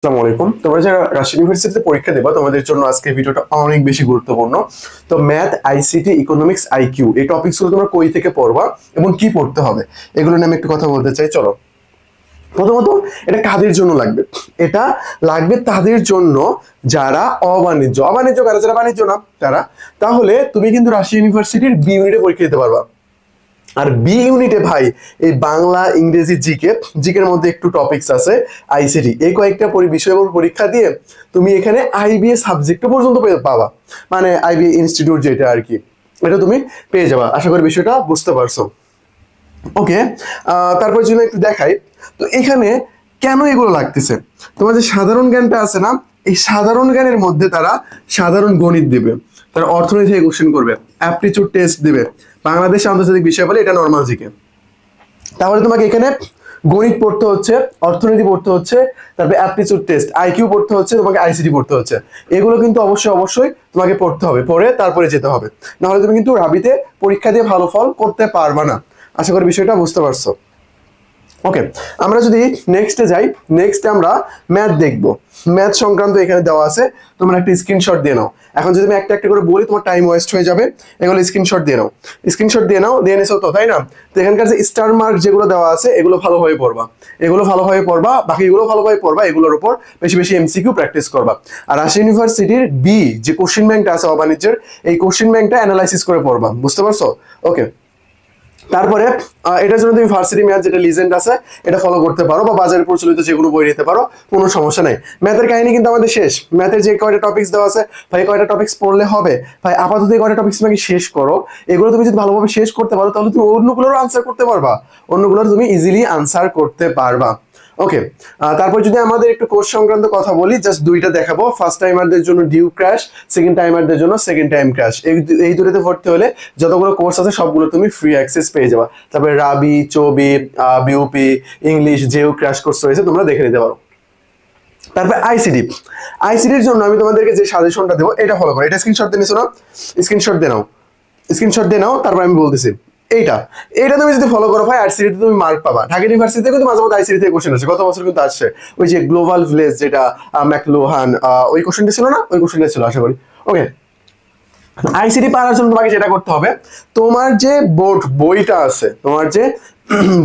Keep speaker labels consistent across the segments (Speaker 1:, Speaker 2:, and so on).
Speaker 1: আসসালামু আলাইকুম। তোমরা যারা রাজশাহী ইউনিভার্সিটিতে পরীক্ষা দেবা তোমাদের জন্য আজকের ভিডিওটা অনেক বেশি গুরুত্বপূর্ণ। তো ম্যাথ, আইসিটি, ইকোনমিক্স, আইকিউ এই টপিকসগুলো তোমরা কই থেকে পড়বা এবং কি পড়তে হবে এগুলো নিয়ে আমি একটু কথা বলতে চাই। চলো, প্রথমত এটা কাদের জন্য লাগবে? এটা লাগবে তাদের জন্য যারা অবাণিজ্য অবাণিজ্য কারা, যারা বাণিজ্য না তারা। তাহলে তুমি কিন্তু রাজশাহী ইউনিভার্সিটির বি ইউনিটে পরীক্ষা দিতে পারবা। আর বি ইউনিটে ভাই এই বাংলা, ইংরেজি, জিকের মধ্যে একটু টপিকস আছে, আইসিটি, এই কয়েকটা বিষয়ের উপর পরীক্ষা দিয়ে তুমি এখানে আইবিএ সাবজেক্ট পর্যন্ত পাবা, মানে আইবিএ ইনস্টিটিউট যেটা আর কি, এটা তুমি পেয়ে যাবা। আশা করি বিষয়টা বুঝতে পারছো। ওকে, তারপর যদি একটু দেখাই, তো এখানে কেন এগুলো লাগতেছে। তোমার যে সাধারণ জ্ঞানটা আছে না, এই সাধারণ জ্ঞানের মধ্যে তারা সাধারণ গণিত দিবে, তারা অর্থনীতি থেকে কোশ্চেন করবে, অ্যাপটিটিউড টেস্ট দিবে, বাংলাদেশ আন্তর্জাতিক বিষয় বলে এটা নর্মাল জিকে। তাহলে তোমাকে এখানে গণিত পড়তে হচ্ছে, অর্থনীতি পড়তে হচ্ছে, তারপরে অ্যাপটিটিউড টেস্ট, আইকিউ পড়তে হচ্ছে, তোমাকে আইসিটি পড়তে হচ্ছে। এগুলো কিন্তু অবশ্যই অবশ্যই তোমাকে পড়তে হবে, পড়ে তারপরে যেতে হবে, নাহলে তুমি কিন্তু রাবিতে পরীক্ষা দিয়ে ভালো ফল করতে পারবা না। আশা করি বিষয়টা বুঝতে পারছো। ওকে, আমরা যদি নেক্সটে যাই, নেক্সটে আমরা ম্যাথ দেখব। ম্যাথ সংক্রান্ত এখানে দেওয়া আছে, তোমরা একটা স্ক্রিনশট দিয়ে নাও। এখন যদি আমি একটা একটা করে বলি তোমার টাইম ওয়েস্ট হয়ে যাবে, এগুলো স্ক্রিনশট দিয়ে নাও। স্ক্রিনশট দিয়ে নাও, দিয়ে নিছো তো, তাই না? তো এখানকার যে স্টার মার্ক যেগুলো দেওয়া আছে এগুলো ভালোভাবে পড়বা, এগুলো ভালোভাবে পড়বা, বাকিগুলো ভালোভাবে পড়বা, এগুলোর উপর বেশি বেশি এমসিকিউ প্র্যাকটিস করবা। আর রাজশাহী ইউনিভার্সিটির বি যে কোশ্চেন ব্যাংকটা আছে অবাণিজ্যের, এই কোশ্চেন ব্যাংকটা অ্যানালাইসিস করে পড়বা, বুঝতে পারছো? ওকে, তারপরে এটার জন্য তুমি ভার্সিটি ম্যাথ যেটা লিজেন্ড আছে এটা ফলো করতে পারো, বা বাজারে প্রচলিত যে কোনো বই নিতে পারো, কোনো সমস্যা নেই। ম্যাথের কাহিনী কিন্তু আমাদের শেষ। ম্যাথের যে কয়টা টপিক্স দেওয়া আছে, ভাই কয়টা টপিক্স পড়লে হবে, ভাই আপাতত এই কয়টা টপিক্স তোমাকে শেষ করো। এগুলো তুমি যদি ভালোভাবে শেষ করতে পারো তাহলে তুমি অন্যগুলোরও আনসার করতে পারবা, অন্যগুলোর তুমি ইজিলি আনসার করতে পারবা। ওকে, তারপর যদি আমাদের একটু কোর্স সংক্রান্ত কথা বলি, জাস্ট দুইটা দেখাবো। ফার্স্ট টাইমারদের জন্য ডিউ ক্র্যাশ, সেকেন্ড টাইমারদের জন্য সেকেন্ড টাইম ক্র্যাশ। এই দুটোতে ভর্তি হলে যতগুলো কোর্স আছে সবগুলো তুমি ফ্রি অ্যাক্সেস পেয়ে যাবা। তারপরে রাবি, চবি, বিউপি, ইংলিশ, যেও ক্র্যাশ কোর্স রয়েছে তোমরা দেখে নিতে পারো। তারপরে আইসিডি, আইসিডির জন্য আমি তোমাদেরকে যে সাজেশনটা দেবো এটা ফলো করো। এটা স্ক্রিনশট দিয়ে নিছো না? স্ক্রিনশট দিয়ে নাও, স্ক্রিনশট দিয়ে নাও, তারপর আমি বলতেছি। এইটা এইটা তুমি যদি ফলো করো ভাই, আইসিটি তুমি মার্ক পাবা। ঢাকা ইউনিভার্সিটিতে কিন্তু মাঝে মধ্যে আইসিটি থেকে কোশ্চেন আসে, গত বছর কিন্তু আসছে। ওই যে গ্লোবাল ভিলেজ যেটা ম্যাকলোহান, ওই কোশ্চেনটা ছিল না? ওই কোশ্চেনটা ছিল আশা করি। ওকে, আইসিটি পাওয়ার জন্য তোমাকে যেটা করতে হবে, তোমার যে বোর্ড বইটা আছে, তোমার যে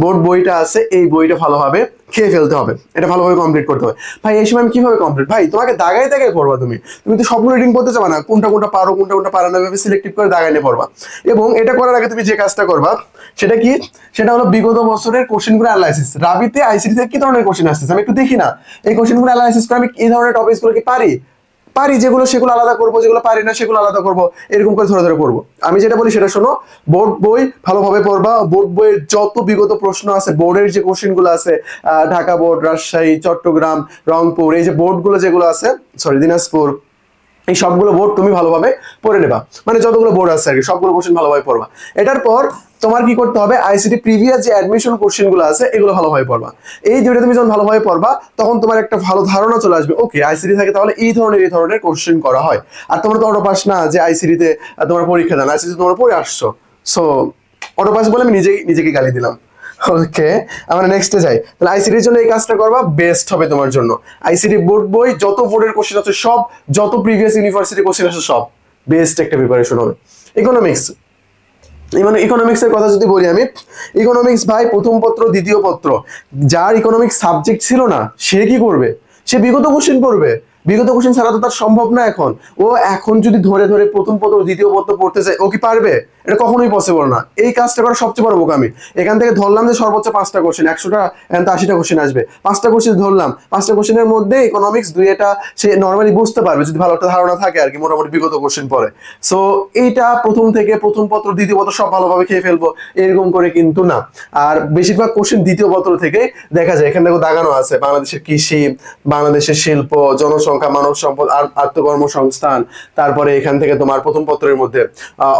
Speaker 1: বোর্ড বইটা আছে, এই বইটা ভালোভাবে খেয়ে ফেলতে হবে, এটা ভালোভাবে কমপ্লিট করতে হবে। ভাই এই সময় আমি কিভাবে কমপ্লিট? ভাই তোমাকে দাগায় দাগায় পড়বা, তুমি তুমি তো সবগুলো রিডিং করতে চাবা না, কোনটা কোনটা পারো কোনটা কোনটা পারো না, ভেবে সিলেক্টিভ করে দাগায় নিয়ে পড়বা। এবং এটা করার আগে তুমি যে কাজটা করবা সেটা কি? সেটা হলো বিগত বছরের কোশ্চেনগুলো অ্যানালাইসিস। রাবিতে আইসিটি থেকে কি ধরনের কোশ্চেন আসতেছে আমি একটু দেখি না, এই কোশ্চেনগুলো অ্যানালাইসিস করে আমি এই ধরনের টপিকসগুলো কি পারি, পারি যেগুলো সেগুলো আলাদা করবো, যেগুলো পারি না সেগুলো আলাদা করবো, এরকম করে ধরে ধরে পড়বো। আমি যেটা বলি সেটা শোনো, বোর্ড বই ভালোভাবে পড়বা। বোর্ড বইয়ের যত বিগত প্রশ্ন আছে, বোর্ডের যে কোশ্চেন গুলো আছে, ঢাকা বোর্ড, রাজশাহী, চট্টগ্রাম, রংপুর, এই যে বোর্ড গুলো যেগুলো আছে, সরি দিনাজপুর, এই সবগুলো বোর্ড তুমি ভালোভাবে পড়ে নেবা। মানে যতগুলো বোর্ড আছে আর কি সবগুলো কোশ্চেন ভালোভাবে পড়বা। এটার পর তোমার কি করতে হবে, আইসিটি প্রিভিয়াস যে অ্যাডমিশন কোশ্চেন গুলো আছে এগুলো ভালোভাবে পড়বা। এই দুইটা তুমি যখন ভালোভাবে পড়বা তখন তোমার একটা ভালো ধারণা চলে আসবে, ওকে আইসিটি থাকে তাহলে এই ধরনের কোশ্চেন করা হয়। আর তোমার তো অটোপাস না যে আইসিটিতে তোমার পরীক্ষা দেন, আইসিটি তোমরা পড়ে আসছো। সো অটোপাস বলে আমি নিজেকে গালি দিলাম। ওকে, আমরা নেক্সটে যাই। তাহলে আইসিটির জন্য এই কাজটা করবা, বেস্ট হবে তোমার জন্য। আইসিটি বোর্ড বই যত বোর্ডের কোশ্চেন আছে সব, যত প্রিভিয়াস ইউনিভার্সিটি কোশ্চেন আছে সব, বেস্ট একটা প্রিপারেশন হবে। ইকোনমিক্স, মানে ইকোনমিক্সের কথা যদি বলি আমি, ইকোনমিক্স ভাই প্রথম পত্র দ্বিতীয় পত্র, যার ইকোনমিক্স সাবজেক্ট ছিল না সে কি করবে? সে বিগত কোশ্চেন পড়বে, বিগত কোশ্চেন ছাড়া তো তার সম্ভব না। এখন ও এখন যদি ধরে ধরে প্রথম পত্র দ্বিতীয় পত্র পড়তে চায়, ও কি পারবে? এটা কখনোই পসিবল না। এই কাজটা করা সবচেয়ে বড় বোকামি। এখান থেকে ধরলাম যে সর্বোচ্চ 5টা কোশ্চেন, 100টা এখান থেকে 80টা কোশ্চেন আসবে, 5টা কোশ্চেন ধরলাম, 5টা কোশ্চেনের মধ্যে ইকোনমিক্স 2টা সে নর্মালি বুঝতে পারবে যদি ভালো একটা ধারণা থাকে আর কি, মোটামুটি বিগত কোশ্চেন পড়ে। সো এইটা প্রথম থেকে প্রথম পত্র দ্বিতীয় পত্র সব ভালোভাবে খেয়ে ফেলবো এরকম করে কিন্তু না। আর বেশিরভাগ কোশ্চেন দ্বিতীয় পত্র থেকে দেখা যায়। এখানে দেখো দাগানো আছে বাংলাদেশের কৃষি, বাংলাদেশের শিল্প, জনসংখ্যা, মানব সম্পদ, আত্মকর্মসংস্থান। তারপরে এখান থেকে তোমার প্রথম পত্রের মধ্যে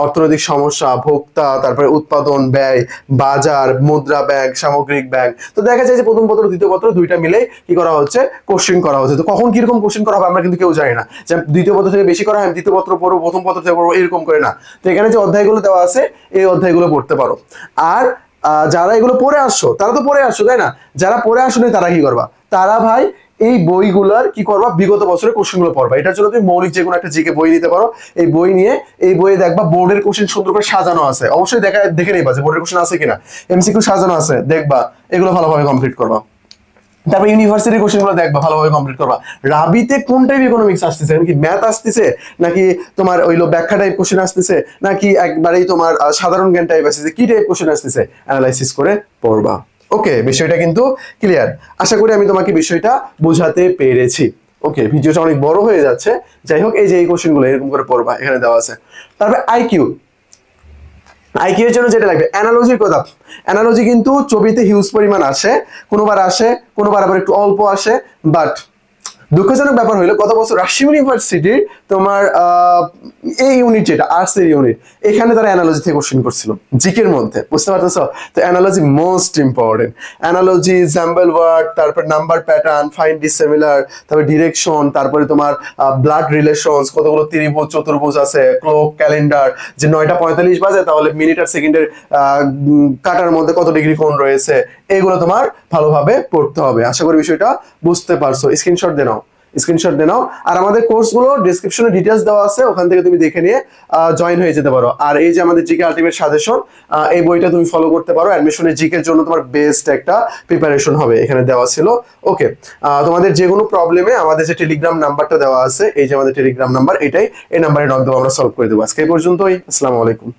Speaker 1: অর্থনৈতিক সমস্যা, ভোক্তা, তারপরে উৎপাদন, ব্যয়, বাজার, মুদ্রা ব্যাংক, সামগ্রিক ব্যাংক। তো দেখা যায় যে প্রথম পত্র দ্বিতীয় পত্র দুইটা মিলে কি করা হচ্ছে, কোশ্চেন করা হচ্ছে। তো কখন কিরকম কোশ্চেন করা হবে আমরা কিন্তু কেউ জানি না, যে দ্বিতীয় পত্র থেকে বেশি করা হয় দ্বিতীয় পত্র পড়বো, প্রথম পত্র থেকে পড়বো, এরকম করে না। তো এখানে যে অধ্যায়গুলো দেওয়া আছে এই অধ্যায়গুলো পড়তে পারো। আর যারা এগুলো পড়ে আসছো তারা তো পড়ে আসছো, তাই না? যারা পড়ে আসোনি তারা কি করবা? তারা ভাই এই বইগুলার কি করবা, বিগত বছরের কোশ্চেনগুলো পড়বা। এটার জন্য তুমি মৌলিক যে কোনো একটা জিকে বই নিতে পারো। এই বই নিয়ে এই বইয়ে দেখবা বোর্ডের কোশ্চেন সুন্দর করে সাজানো আছে, অবশ্যই দেখে নেবা যে বোর্ডের কোশ্চেন আছে কিনা, এমসিকিউ সাজানো আছে, দেখবা এগুলো ভালোভাবে কমপ্লিট করবা। তারপর ইউনিভার্সিটি কোশ্চেন গুলো দেখবা, ভালোভাবে কমপ্লিট করবা। রাবিতে কোন টাইপ ইকোনমিক্স আসতেছে, নাকি ম্যাথ আসতেছে, নাকি তোমার ওইলো ব্যাখ্যা টাইপ কোশ্চেন আসতেছে, নাকি একবারেই তোমার সাধারণ জ্ঞান টাইপ আসতেছে, কি টাইপ কোশ্চেন আসতেছে, অ্যানালাইসিস করে পড়বা। ওকে, বিষয়টা কিন্তু ক্লিয়ার। আশা করি আমি তোমাকে বিষয়টা বোঝাতে পেরেছি। ওকে, ভিডিওটা অনেক বড় হয়ে যাচ্ছে, যাই হোক এই যে এই কোশ্চেন গুলো এরকম করে পড়বা, এখানে দেওয়া আছে। তারপরে আইকিউ, আইকিউ এর জন্য যেটা লাগবে অ্যানালজির কথা। অ্যানালজি কিন্তু ছবিতে হিউজ পরিমাণ আসে, কোনোবার আসে, কোনোবার আবার একটু অল্প আসে। বাট দুঃখজনক ব্যাপার হলো গত বছর রাজশাহী ইউনিভার্সিটির তোমার এই ইউনিট যেটা আর্টস এর ইউনিট, এখানে তারা অ্যানালজি থেকে কোশ্চেন করছিল জিকের মধ্যে, বুঝতে পারতেছো? তো analogy most important. Analogy, example word, তারপর নাম্বার প্যাটার্ন, ফাইন্ড ডিসিমিলার, তারপর ডিরেকশন, তারপরে তোমার ব্লাড রিলেশনস, কতগুলো ত্রিভুজ চতুর্ভুজ আছে, ক্লক, ক্যালেন্ডার, যে 9:45 বাজে তাহলে মিনিট আর সেকেন্ডের কাটার মধ্যে কত ডিগ্রি কোণ রয়েছে, এগুলো তোমার ভালোভাবে পড়তে হবে। আশা করি বিষয়টা বুঝতে পারছো। স্ক্রিনশট দিয়ে নাও, স্ক্রিনশট দিয়ে নাও। আর আমাদের কোর্সগুলো ডেসক্রিপশনে ডিটেলস দেওয়া আছে, ওখান থেকে তুমি দেখে নিয়ে জয়েন হয়ে যেতে পারো। আর এই যে আমাদের জিকে আলটিমেট সাজেশন, এই বইটা তুমি ফলো করতে পারো, অ্যাডমিশনে জিকের জন্য তোমার বেস্ট একটা প্রিপারেশন হবে, এখানে দেওয়া ছিল। ওকে, তোমাদের যে কোনো প্রবলেমে আমাদের যে টেলিগ্রাম নাম্বারটা দেওয়া আছে, এই যে আমাদের টেলিগ্রাম নাম্বার, এটাই, এই নাম্বারে নক দেবো, আমরা সলভ করে দেবো। আজকে এই পর্যন্তই, আসসালামু আলাইকুম।